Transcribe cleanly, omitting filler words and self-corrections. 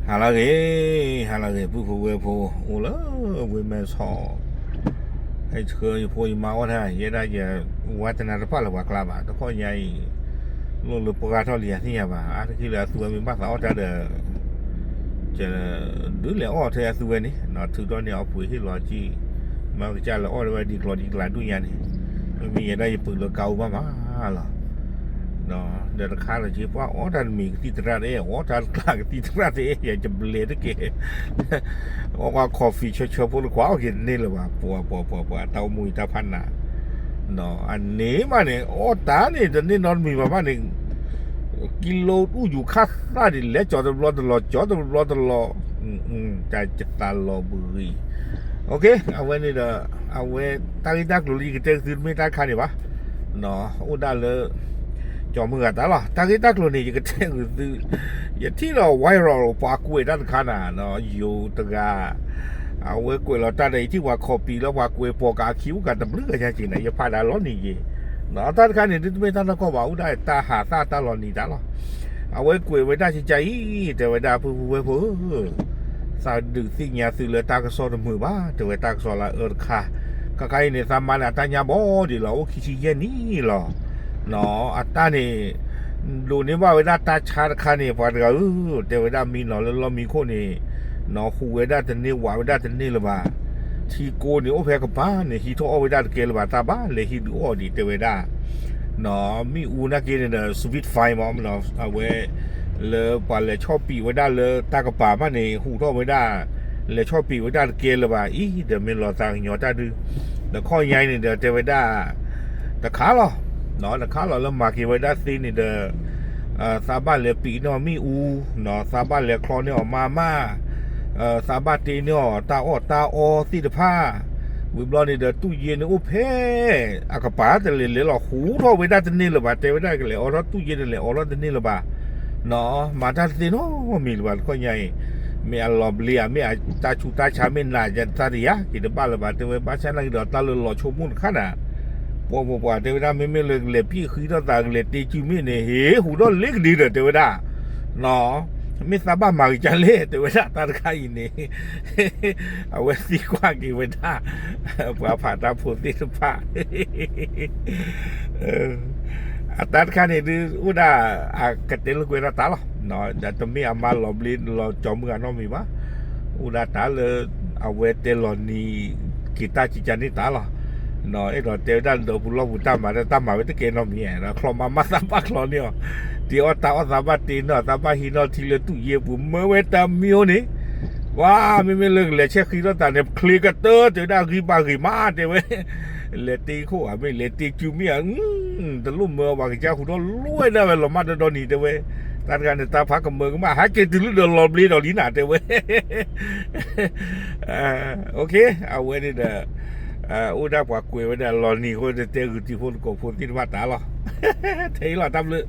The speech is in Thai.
哈拉给不服为婆，我了为买草，还车一婆一毛他，也大姐我在那怕了我干吧，都靠伢弄了不干操脸些吧，啊，这个做明白啥的，这ดูแลอ้อเธอตัวนี้เนาะถือตอนนี้เอาปุ๋ยที่รอจีมาจะละอ้อไว้ดีกว่าดีกว่าดูยันนี่ไม่มีอะไรปืนเก่ามาหรอเนาะเดี๋ยวข้าเราจีบว่าอ๋อท่านมีที่ตราเอ๋อ๋อท่านกล้าที่ตราเอ๋อยากจะเบลดเก๋ว่าคอฟฟี่เฉยๆพวกขวาเห็นนี่เลยว่าปัวเต้ามุยเต้าพันน่ะเนาะอันนี้มาเนี่ยอ๋อตาเนี่ยตอนนี้นอนมีมาบ้านเนี่ยกิโลอู้อยู่ข้าซาดิแล้วจอดรอตลอดใจจะตาลอบุยโอเคเอาไว้นี่เด้อเอาไว้ตั้งแต่กลุ่มนี้ก็จะซื้อไม่ได้คันนี่ปะเนาะอุดาเลยจอมือกันตลอดตั้งแต่กลุ่มนี้ก็จะซื้ออย่างที่เราไวรัลปากกล้วยด้านข้างน่ะเนาะอยู่ตรงกันเอาไว้กล้วยเราตั้งแต่ที่ว่าคอปีแล้วว่ากล้วยปอกาคิ้วกันแต่เรื่องอะไรจริงๆนะอย่าพลาดล้อนี่เนาะตอนการนี่ไม่ต้องก็ว่าได้ตาหาตาล้อนี่ตลอดเอาไว้กล้วยไว้ได้ใจแต่ไว้ได้ผู้สาวดึกสิ่งยาสื่อเลยตากระสอบมือบ้าแต่ไว้ตากระสอบละค่ะก็ใครเนี่ยสามัญตาญาบ่ดีเหรอคิดเย็นนี่เหรอเนาะอัตตาเนี่ยดูนี่ว่าเวลาตาชาคันเนี่ยพอเราแต่เวลามีเนาะแล้วเรามีคนนี่เนาะหูเวลาจะนี่ว่าเวลาจะนี่หรือเปล่าที่โกนี่โอเพกับบ้านเนี่ยฮิโตเอาเวลาเกลบาตาบ้านเลยฮิดูอดีแต่เวลาเนาะมีอูนักเกเนี่ยสวิตไฟมั้งเนาะเอาไว้เลยปะเลยชอบปีไว้ได้เลยตากระป๋ามาเนี่ยหูท่อไว้ได้เลยชอบปีไว้ได้เกลบาอีเดี๋ยวมันรอตางหยอดได้ดูเดี๋ยวข้อใหญ่เนี่ยเดี๋ยวไว้ได้แต่ขาหรอเนาะแต่ขาหรอแล้วมาเกไว้ได้ซีนี่เดี๋ยวซาบ้านเลยปีเนาะมีอูเนาะซาบ้านเลยคลอเนี่ยออกมาซาบ้านตีเนี่ยตาอสีดผ้าวิบลอนี่เดี๋ยวตู้เย็นเนี่ยโอ้เพ่อากาศป่าแต่เลยหรอหูท่อไว้ได้จะนี่หรือเปล่าแต่ไว้ได้ก็เลยเอารถตู้เย็นเลยเอารถจะนี่หรือเปล่าเนาะมาทันทีเนาะมีหรือเปล่าข้อใหญ่ไม่อารมณ์เลียไม่อาตาชูตาชาไม่น่าจะตาดีอะกินบ้านหรือเปล่าแต่ว่าบ้านฉันนั่งเดี๋ยวตาเลยหล่อชมมุ่นขนาดปัวแต่เวลาไม่เลยพี่คือต้องตาเลยตีจิมิเนี่ยเฮ้หูต้องเล็กดีเลยแต่เวลาเนาะไม่ทราบบ้านมาจะเล่แต่เวลาตาใครนี่เอาไว้ดีกว่ากี่เวลาผ่าตาผูดที่สุภาพอาตาคันนี่ดูอุดากระเตลกุยตาหรอเนาะแต่ตอนนี้อามาหลบลิ้นเราจอมกันน้องมีวะอุดาตาเลยเอาไว้เตลนี่กีตาจิจันนี่ตาหรอเนาะไอ้เราเตลด้านเดือบล้อบุตรมาไว้ตะเกียนน้องมีนะคลอมาสับปะคลอเนี่ยที่อตาสับปะตีนสับปะหินทีละตู้เย็บผมเมื่อเวตามิโอนี่ว้าไม่เลิกเลยเช็คคีตาเนี่ยคลิกเตอร์เจอได้กี่บากี่มาเจ้าเว้ยเลตีคู่ไม่เลตีจูเมียแต่ลุ่มเมื่อว่าเจ้าคุณต้องรวยได้เวลามาโดนนี่เจ้าเว้ยตาการตาพักกับเมืองมาหาเกติลุเดินหลบลีดอลีน่าเจ้าเว้ยโอเคเอาไว้นี่เด้ออุดาปากกุยไว้เด้อหลอนี่คนจะเจอที่คนกับคนที่ว่าตาหรอเที่ยวทำเลย